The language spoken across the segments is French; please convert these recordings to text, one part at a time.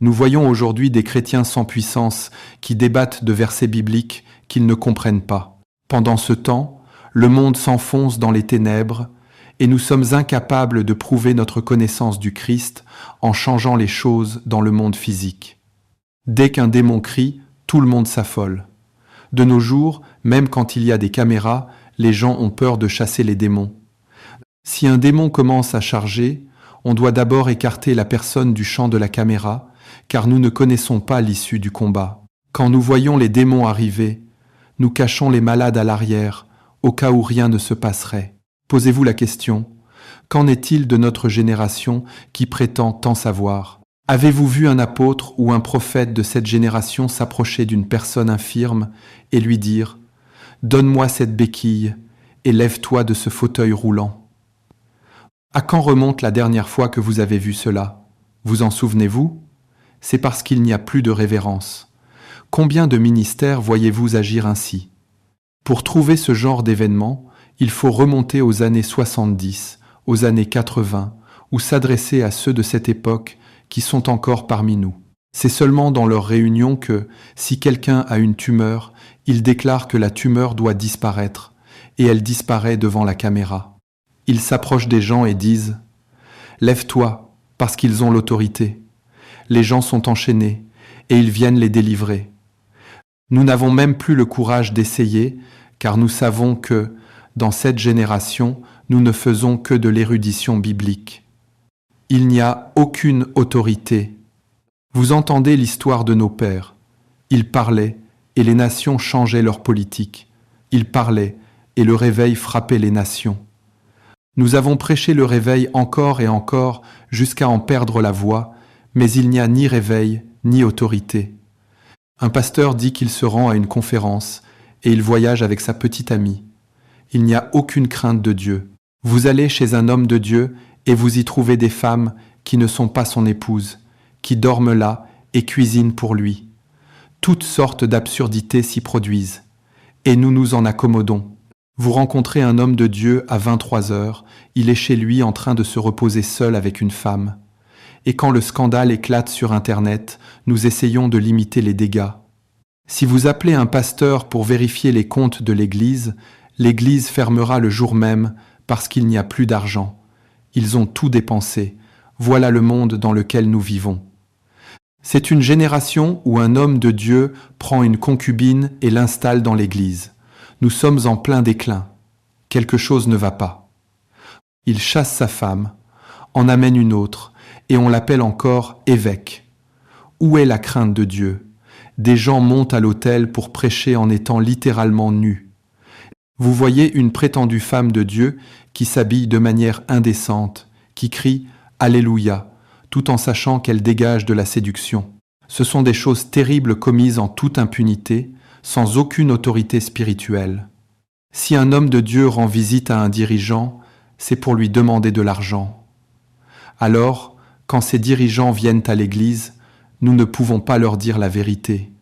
Nous voyons aujourd'hui des chrétiens sans puissance qui débattent de versets bibliques qu'ils ne comprennent pas. Pendant ce temps, le monde s'enfonce dans les ténèbres et nous sommes incapables de prouver notre connaissance du Christ en changeant les choses dans le monde physique. Dès qu'un démon crie, tout le monde s'affole. De nos jours, même quand il y a des caméras, les gens ont peur de chasser les démons. Si un démon commence à charger, on doit d'abord écarter la personne du champ de la caméra, car nous ne connaissons pas l'issue du combat. Quand nous voyons les démons arriver, nous cachons les malades à l'arrière, au cas où rien ne se passerait. Posez-vous la question, qu'en est-il de notre génération qui prétend tant savoir ? Avez-vous vu un apôtre ou un prophète de cette génération s'approcher d'une personne infirme et lui dire « Donne-moi cette béquille et lève-toi de ce fauteuil roulant ». À quand remonte la dernière fois que vous avez vu cela ? Vous en souvenez-vous ? C'est parce qu'il n'y a plus de révérence. Combien de ministères voyez-vous agir ainsi ? Pour trouver ce genre d'événement, il faut remonter aux années 70, aux années 80, ou s'adresser à ceux de cette époque qui sont encore parmi nous. C'est seulement dans leurs réunions que, si quelqu'un a une tumeur, ils déclarent que la tumeur doit disparaître, et elle disparaît devant la caméra. Ils s'approchent des gens et disent « Lève-toi, parce qu'ils ont l'autorité. » Les gens sont enchaînés, et ils viennent les délivrer. Nous n'avons même plus le courage d'essayer, car nous savons que, dans cette génération, nous ne faisons que de l'érudition biblique. Il n'y a aucune autorité. Vous entendez l'histoire de nos pères. Ils parlaient, et les nations changeaient leur politique. Ils parlaient, et le réveil frappait les nations. Nous avons prêché le réveil encore et encore, jusqu'à en perdre la voix, mais il n'y a ni réveil, ni autorité. Un pasteur dit qu'il se rend à une conférence, et il voyage avec sa petite amie. Il n'y a aucune crainte de Dieu. Vous allez chez un homme de Dieu et vous y trouvez des femmes qui ne sont pas son épouse, qui dorment là et cuisinent pour lui. Toutes sortes d'absurdités s'y produisent, et nous nous en accommodons. Vous rencontrez un homme de Dieu à 23 heures, il est chez lui en train de se reposer seul avec une femme. Et quand le scandale éclate sur Internet, nous essayons de limiter les dégâts. Si vous appelez un pasteur pour vérifier les comptes de l'Église fermera le jour même parce qu'il n'y a plus d'argent. Ils ont tout dépensé. Voilà le monde dans lequel nous vivons. C'est une génération où un homme de Dieu prend une concubine et l'installe dans l'Église. Nous sommes en plein déclin. Quelque chose ne va pas. Il chasse sa femme, en amène une autre, et on l'appelle encore évêque. Où est la crainte de Dieu ? Des gens montent à l'autel pour prêcher en étant littéralement nus. Vous voyez une prétendue femme de Dieu qui s'habille de manière indécente, qui crie « Alléluia », tout en sachant qu'elle dégage de la séduction. Ce sont des choses terribles commises en toute impunité, sans aucune autorité spirituelle. Si un homme de Dieu rend visite à un dirigeant, c'est pour lui demander de l'argent. Alors, quand ces dirigeants viennent à l'Église, nous ne pouvons pas leur dire la vérité.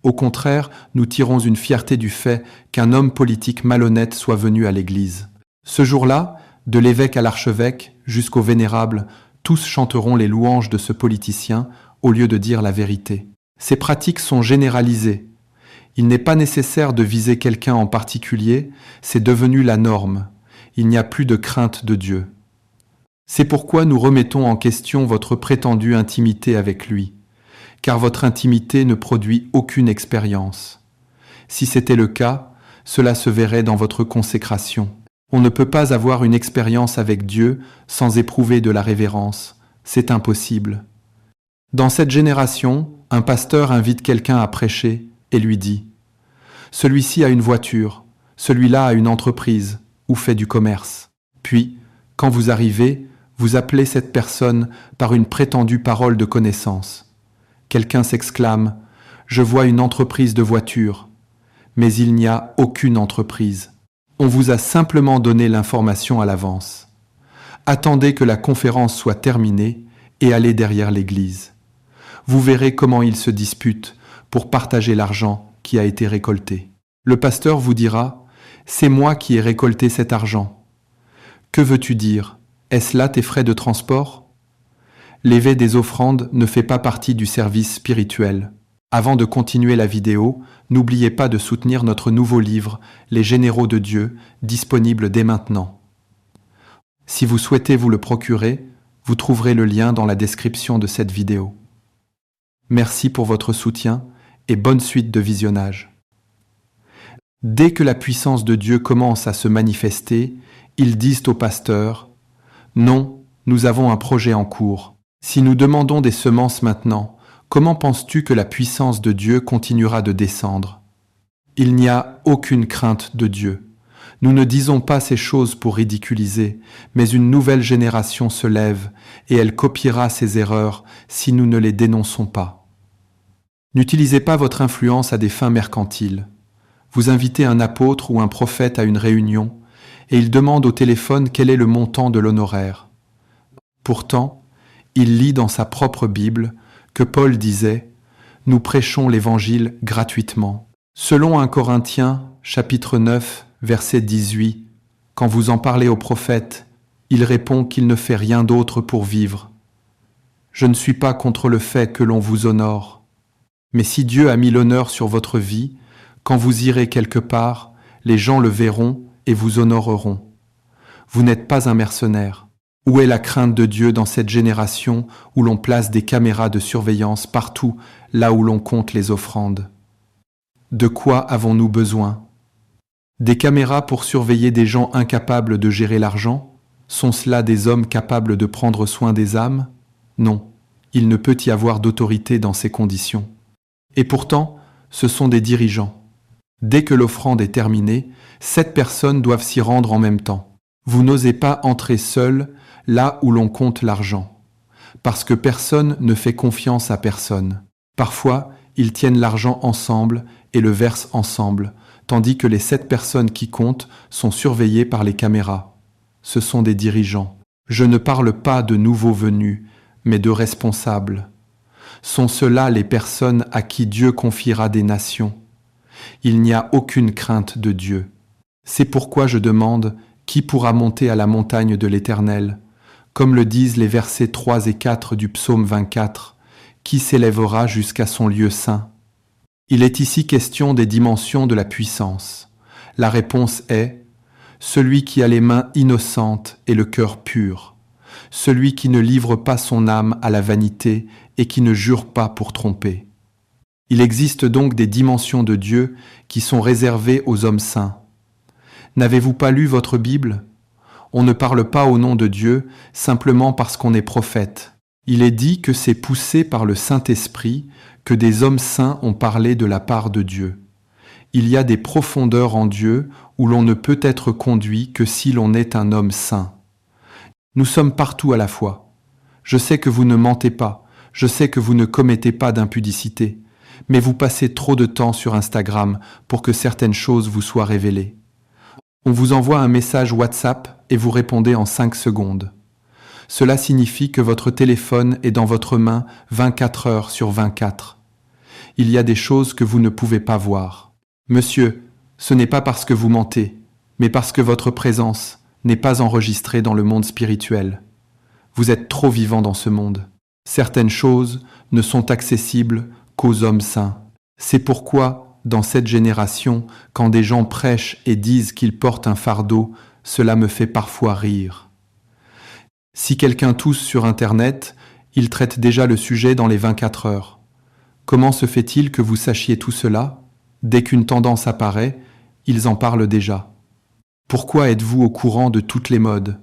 Au contraire, nous tirons une fierté du fait qu'un homme politique malhonnête soit venu à l'Église. Ce jour-là, de l'évêque à l'archevêque jusqu'au vénérable, tous chanteront les louanges de ce politicien au lieu de dire la vérité. Ces pratiques sont généralisées. Il n'est pas nécessaire de viser quelqu'un en particulier, c'est devenu la norme. Il n'y a plus de crainte de Dieu. C'est pourquoi nous remettons en question votre prétendue intimité avec lui, car votre intimité ne produit aucune expérience. Si c'était le cas, cela se verrait dans votre consécration. On ne peut pas avoir une expérience avec Dieu sans éprouver de la révérence. C'est impossible. Dans cette génération, un pasteur invite quelqu'un à prêcher et lui dit « Celui-ci a une voiture, celui-là a une entreprise ou fait du commerce. » Puis, quand vous arrivez, vous appelez cette personne par une prétendue parole de connaissance. Quelqu'un s'exclame « Je vois une entreprise de voiture », mais il n'y a aucune entreprise. On vous a simplement donné l'information à l'avance. Attendez que la conférence soit terminée et allez derrière l'église. Vous verrez comment ils se disputent pour partager l'argent qui a été récolté. Le pasteur vous dira « C'est moi qui ai récolté cet argent ». Que veux-tu dire ? Est-ce là tes frais de transport ? L'élever des offrandes ne fait pas partie du service spirituel. Avant de continuer la vidéo, n'oubliez pas de soutenir notre nouveau livre, Les Généraux de Dieu, disponible dès maintenant. Si vous souhaitez vous le procurer, vous trouverez le lien dans la description de cette vidéo. Merci pour votre soutien et bonne suite de visionnage. Dès que la puissance de Dieu commence à se manifester, ils disent au pasteur « Non, nous avons un projet en cours. Si nous demandons des semences maintenant, comment penses-tu que la puissance de Dieu continuera de descendre ?» Il n'y a aucune crainte de Dieu. Nous ne disons pas ces choses pour ridiculiser, mais une nouvelle génération se lève et elle copiera ces erreurs si nous ne les dénonçons pas. N'utilisez pas votre influence à des fins mercantiles. Vous invitez un apôtre ou un prophète à une réunion et il demande au téléphone quel est le montant de l'honoraire. Pourtant, il lit dans sa propre Bible que Paul disait « Nous prêchons l'Évangile gratuitement ». Selon 1 Corinthiens, chapitre 9, verset 18, quand vous en parlez au prophète, il répond qu'il ne fait rien d'autre pour vivre. Je ne suis pas contre le fait que l'on vous honore. Mais si Dieu a mis l'honneur sur votre vie, quand vous irez quelque part, les gens le verront et vous honoreront. Vous n'êtes pas un mercenaire. Où est la crainte de Dieu dans cette génération où l'on place des caméras de surveillance partout, là où l'on compte les offrandes? De quoi avons-nous besoin? Des caméras pour surveiller des gens incapables de gérer l'argent? Sont cela des hommes capables de prendre soin des âmes? Non, il ne peut y avoir d'autorité dans ces conditions. Et pourtant, ce sont des dirigeants. Dès que l'offrande est terminée, 7 personnes doivent s'y rendre en même temps. Vous n'osez pas entrer seul là où l'on compte l'argent, parce que personne ne fait confiance à personne. Parfois, ils tiennent l'argent ensemble et le versent ensemble, tandis que les 7 personnes qui comptent sont surveillées par les caméras. Ce sont des dirigeants. Je ne parle pas de nouveaux venus, mais de responsables. Sont ceux-là les personnes à qui Dieu confiera des nations? Il n'y a aucune crainte de Dieu. C'est pourquoi je demande qui pourra monter à la montagne de l'Éternel, comme le disent les versets 3 et 4 du psaume 24, qui s'élèvera jusqu'à son lieu saint. Il est ici question des dimensions de la puissance. La réponse est celui qui a les mains innocentes et le cœur pur, celui qui ne livre pas son âme à la vanité et qui ne jure pas pour tromper. Il existe donc des dimensions de Dieu qui sont réservées aux hommes saints. N'avez-vous pas lu votre Bible? On ne parle pas au nom de Dieu simplement parce qu'on est prophète. Il est dit que c'est poussé par le Saint-Esprit que des hommes saints ont parlé de la part de Dieu. Il y a des profondeurs en Dieu où l'on ne peut être conduit que si l'on est un homme saint. Nous sommes partout à la fois. Je sais que vous ne mentez pas, je sais que vous ne commettez pas d'impudicité, mais vous passez trop de temps sur Instagram pour que certaines choses vous soient révélées. On vous envoie un message WhatsApp et vous répondez en 5 secondes. Cela signifie que votre téléphone est dans votre main 24 heures sur 24. Il y a des choses que vous ne pouvez pas voir. Monsieur, ce n'est pas parce que vous mentez, mais parce que votre présence n'est pas enregistrée dans le monde spirituel. Vous êtes trop vivant dans ce monde. Certaines choses ne sont accessibles qu'aux hommes saints. C'est pourquoi, dans cette génération, quand des gens prêchent et disent qu'ils portent un fardeau, cela me fait parfois rire. Si quelqu'un tousse sur Internet, il traite déjà le sujet dans les 24 heures. Comment se fait-il que vous sachiez tout cela? Dès qu'une tendance apparaît, ils en parlent déjà. Pourquoi êtes-vous au courant de toutes les modes?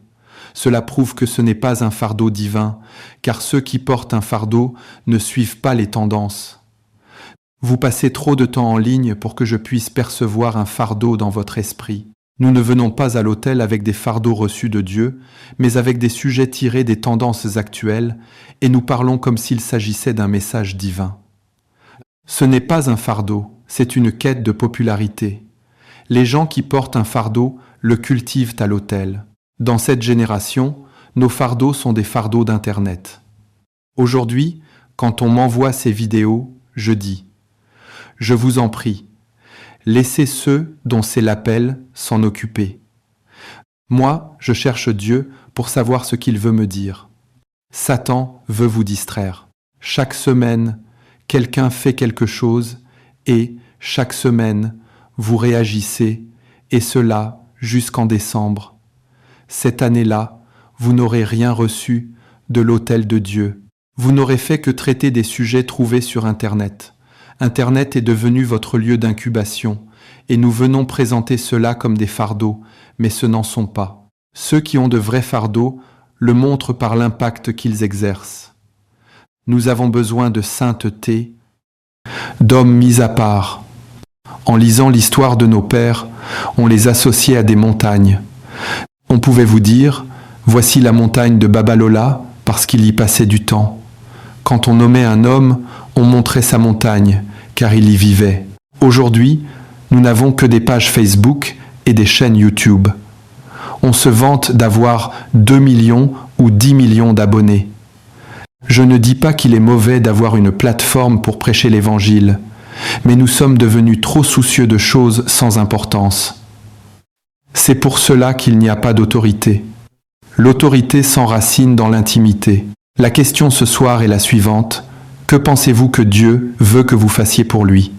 Cela prouve que ce n'est pas un fardeau divin, car ceux qui portent un fardeau ne suivent pas les tendances. Vous passez trop de temps en ligne pour que je puisse percevoir un fardeau dans votre esprit. Nous ne venons pas à l'autel avec des fardeaux reçus de Dieu, mais avec des sujets tirés des tendances actuelles, et nous parlons comme s'il s'agissait d'un message divin. Ce n'est pas un fardeau, c'est une quête de popularité. Les gens qui portent un fardeau le cultivent à l'autel. Dans cette génération, nos fardeaux sont des fardeaux d'Internet. Aujourd'hui, quand on m'envoie ces vidéos, je dis « Je vous en prie, laissez ceux dont c'est l'appel s'en occuper. Moi, je cherche Dieu pour savoir ce qu'il veut me dire. Satan veut vous distraire. Chaque semaine, quelqu'un fait quelque chose et, chaque semaine, vous réagissez, et cela jusqu'en décembre. Cette année-là, vous n'aurez rien reçu de l'autel de Dieu. Vous n'aurez fait que traiter des sujets trouvés sur Internet. Internet est devenu votre lieu d'incubation, et nous venons présenter cela comme des fardeaux, mais ce n'en sont pas. Ceux qui ont de vrais fardeaux le montrent par l'impact qu'ils exercent. Nous avons besoin de sainteté, d'hommes mis à part. En lisant l'histoire de nos pères, on les associait à des montagnes. On pouvait vous dire, voici la montagne de Babalola, parce qu'il y passait du temps. Quand on nommait un homme, on montrait sa montagne, car il y vivait. Aujourd'hui, nous n'avons que des pages Facebook et des chaînes YouTube. On se vante d'avoir 2 millions ou 10 millions d'abonnés. Je ne dis pas qu'il est mauvais d'avoir une plateforme pour prêcher l'Évangile, mais nous sommes devenus trop soucieux de choses sans importance. C'est pour cela qu'il n'y a pas d'autorité. L'autorité s'enracine dans l'intimité. La question ce soir est la suivante. Que pensez-vous que Dieu veut que vous fassiez pour lui ?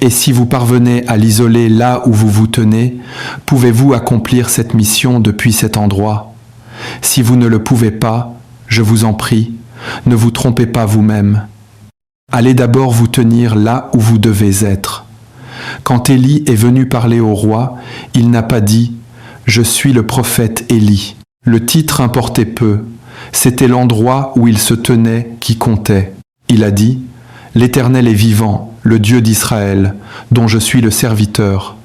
Et si vous parvenez à l'isoler là où vous vous tenez, pouvez-vous accomplir cette mission depuis cet endroit ? Si vous ne le pouvez pas, je vous en prie, ne vous trompez pas vous-même. Allez d'abord vous tenir là où vous devez être. Quand Élie est venu parler au roi, il n'a pas dit « Je suis le prophète Élie ». Le titre importait peu, c'était l'endroit où il se tenait qui comptait. Il a dit « L'Éternel est vivant, le Dieu d'Israël, dont je suis le serviteur.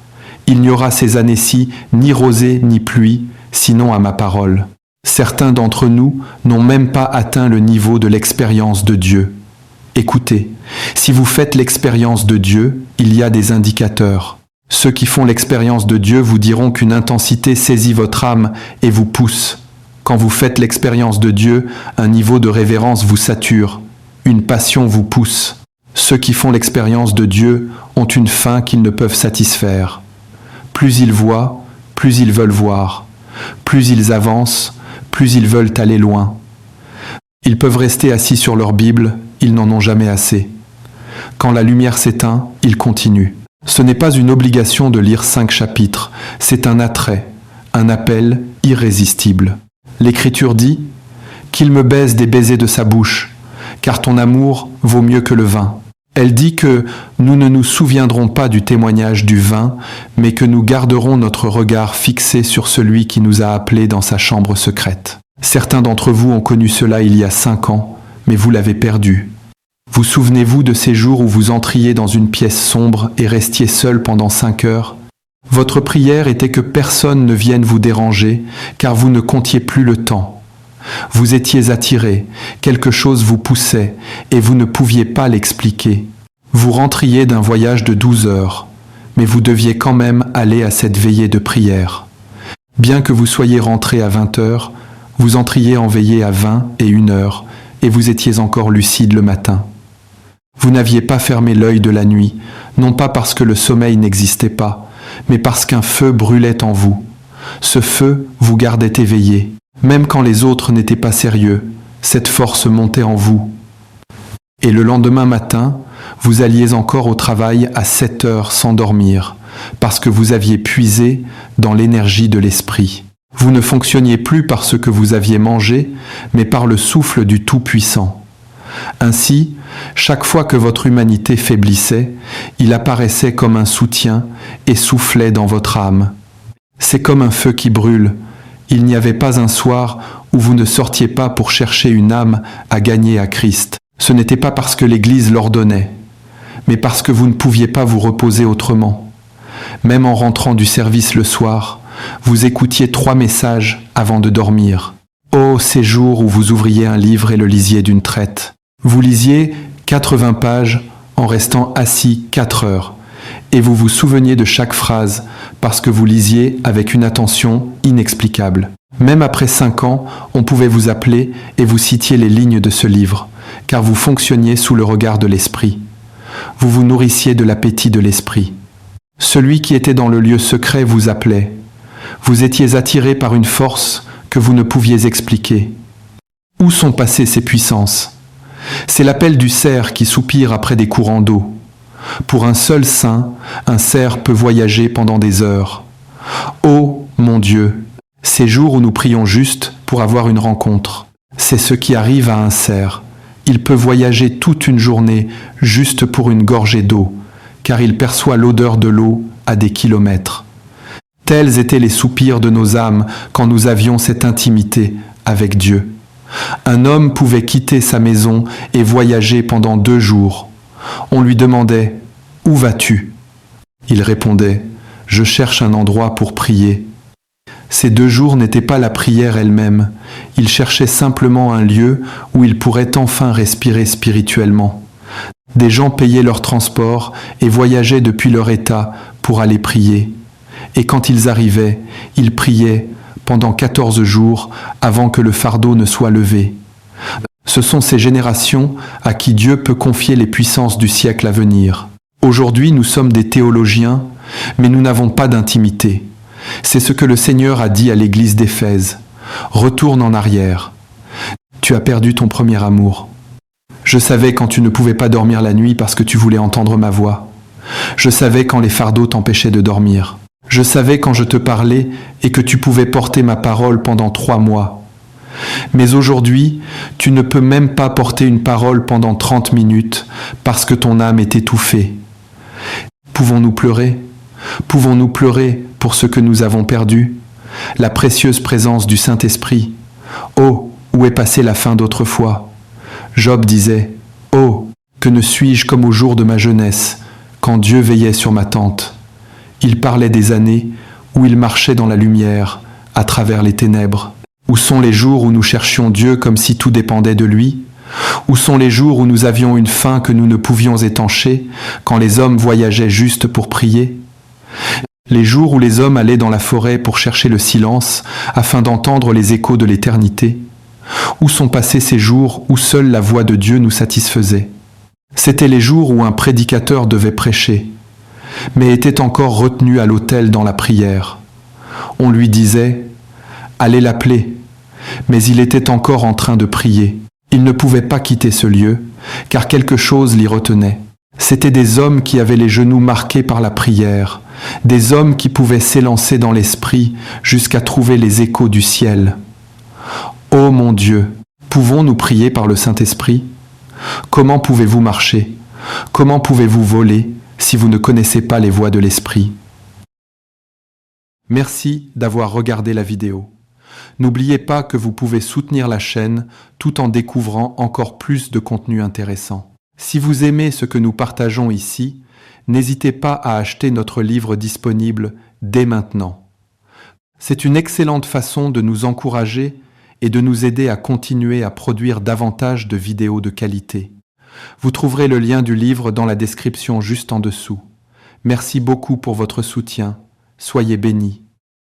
Il n'y aura ces années-ci ni rosée ni pluie, sinon à ma parole. » Certains d'entre nous n'ont même pas atteint le niveau de l'expérience de Dieu. Écoutez, si vous faites l'expérience de Dieu, il y a des indicateurs. Ceux qui font l'expérience de Dieu vous diront qu'une intensité saisit votre âme et vous pousse. Quand vous faites l'expérience de Dieu, un niveau de révérence vous sature. Une passion vous pousse. Ceux qui font l'expérience de Dieu ont une faim qu'ils ne peuvent satisfaire. Plus ils voient, plus ils veulent voir. Plus ils avancent, plus ils veulent aller loin. Ils peuvent rester assis sur leur Bible, ils n'en ont jamais assez. Quand la lumière s'éteint, ils continuent. Ce n'est pas une obligation de lire 5 chapitres, c'est un attrait, un appel irrésistible. L'Écriture dit « Qu'il me baise des baisers de sa bouche, car ton amour vaut mieux que le vin. » Elle dit que nous ne nous souviendrons pas du témoignage du vin, mais que nous garderons notre regard fixé sur celui qui nous a appelés dans sa chambre secrète. Certains d'entre vous ont connu cela il y a 5 ans, mais vous l'avez perdu. Vous souvenez-vous de ces jours où vous entriez dans une pièce sombre et restiez seul pendant 5 heures ? Votre prière était que personne ne vienne vous déranger, car vous ne comptiez plus le temps. Vous étiez attiré, quelque chose vous poussait, et vous ne pouviez pas l'expliquer. Vous rentriez d'un voyage de 12 heures, mais vous deviez quand même aller à cette veillée de prière. Bien que vous soyez rentré à 20 heures, vous entriez en veillée à 20 et 1 heure, et vous étiez encore lucide le matin. Vous n'aviez pas fermé l'œil de la nuit, non pas parce que le sommeil n'existait pas, mais parce qu'un feu brûlait en vous. Ce feu vous gardait éveillé. Même quand les autres n'étaient pas sérieux, cette force montait en vous. Et le lendemain matin, vous alliez encore au travail à 7 heures sans dormir, parce que vous aviez puisé dans l'énergie de l'esprit. Vous ne fonctionniez plus par ce que vous aviez mangé, mais par le souffle du Tout-Puissant. Ainsi, chaque fois que votre humanité faiblissait, il apparaissait comme un soutien et soufflait dans votre âme. C'est comme un feu qui brûle. Il n'y avait pas un soir où vous ne sortiez pas pour chercher une âme à gagner à Christ. Ce n'était pas parce que l'Église l'ordonnait, mais parce que vous ne pouviez pas vous reposer autrement. Même en rentrant du service le soir, vous écoutiez 3 messages avant de dormir. Oh, ces jours où vous ouvriez un livre et le lisiez d'une traite. Vous lisiez 80 pages en restant assis 4 heures, et vous vous souveniez de chaque phrase parce que vous lisiez avec une attention inexplicable. Même après 5 ans, on pouvait vous appeler et vous citiez les lignes de ce livre, car vous fonctionniez sous le regard de l'esprit. Vous vous nourrissiez de l'appétit de l'esprit. Celui qui était dans le lieu secret vous appelait. Vous étiez attiré par une force que vous ne pouviez expliquer. Où sont passées ces puissances? C'est l'appel du cerf qui soupire après des courants d'eau. Pour un seul saint, un cerf peut voyager pendant des heures. Ô mon Dieu, ces jours où nous prions juste pour avoir une rencontre, c'est ce qui arrive à un cerf. Il peut voyager toute une journée juste pour une gorgée d'eau, car il perçoit l'odeur de l'eau à des kilomètres. Tels étaient les soupirs de nos âmes quand nous avions cette intimité avec Dieu. Un homme pouvait quitter sa maison et voyager pendant 2 jours. On lui demandait « Où vas-tu » Il répondait « Je cherche un endroit pour prier ». Ces 2 jours n'étaient pas la prière elle-même, il cherchait simplement un lieu où il pourrait enfin respirer spirituellement. Des gens payaient leur transport et voyageaient depuis leur état pour aller prier. Et quand ils arrivaient, ils priaient pendant 14 jours avant que le fardeau ne soit levé. Ce sont ces générations à qui Dieu peut confier les puissances du siècle à venir. Aujourd'hui, nous sommes des théologiens, mais nous n'avons pas d'intimité. C'est ce que le Seigneur a dit à l'église d'Éphèse. Retourne en arrière. Tu as perdu ton premier amour. Je savais quand tu ne pouvais pas dormir la nuit parce que tu voulais entendre ma voix. Je savais quand les fardeaux t'empêchaient de dormir. Je savais quand je te parlais et que tu pouvais porter ma parole pendant 3 mois. Mais aujourd'hui, tu ne peux même pas porter une parole pendant 30 minutes parce que ton âme est étouffée. Pouvons-nous pleurer? Pouvons-nous pleurer pour ce que nous avons perdu? La précieuse présence du Saint-Esprit. Oh, où est passée la fin d'autrefois? Job disait, « Oh, que ne suis-je comme au jour de ma jeunesse, quand Dieu veillait sur ma tente. » Il parlait des années où il marchait dans la lumière, à travers les ténèbres. Où sont les jours où nous cherchions Dieu comme si tout dépendait de lui? Où sont les jours où nous avions une faim que nous ne pouvions étancher, quand les hommes voyageaient juste pour prier? Les jours où les hommes allaient dans la forêt pour chercher le silence, afin d'entendre les échos de l'éternité? Où sont passés ces jours où seule la voix de Dieu nous satisfaisait? C'étaient les jours où un prédicateur devait prêcher, mais était encore retenu à l'autel dans la prière. On lui disait « Allez l'appeler », mais il était encore en train de prier. Il ne pouvait pas quitter ce lieu, car quelque chose l'y retenait. C'étaient des hommes qui avaient les genoux marqués par la prière, des hommes qui pouvaient s'élancer dans l'esprit jusqu'à trouver les échos du ciel. Ô mon Dieu, pouvons-nous prier par le Saint-Esprit? Comment pouvez-vous marcher? Comment pouvez-vous voler si vous ne connaissez pas les voies de l'Esprit? Merci d'avoir regardé la vidéo. N'oubliez pas que vous pouvez soutenir la chaîne tout en découvrant encore plus de contenu intéressant. Si vous aimez ce que nous partageons ici, n'hésitez pas à acheter notre livre disponible dès maintenant. C'est une excellente façon de nous encourager et de nous aider à continuer à produire davantage de vidéos de qualité. Vous trouverez le lien du livre dans la description juste en dessous. Merci beaucoup pour votre soutien. Soyez bénis.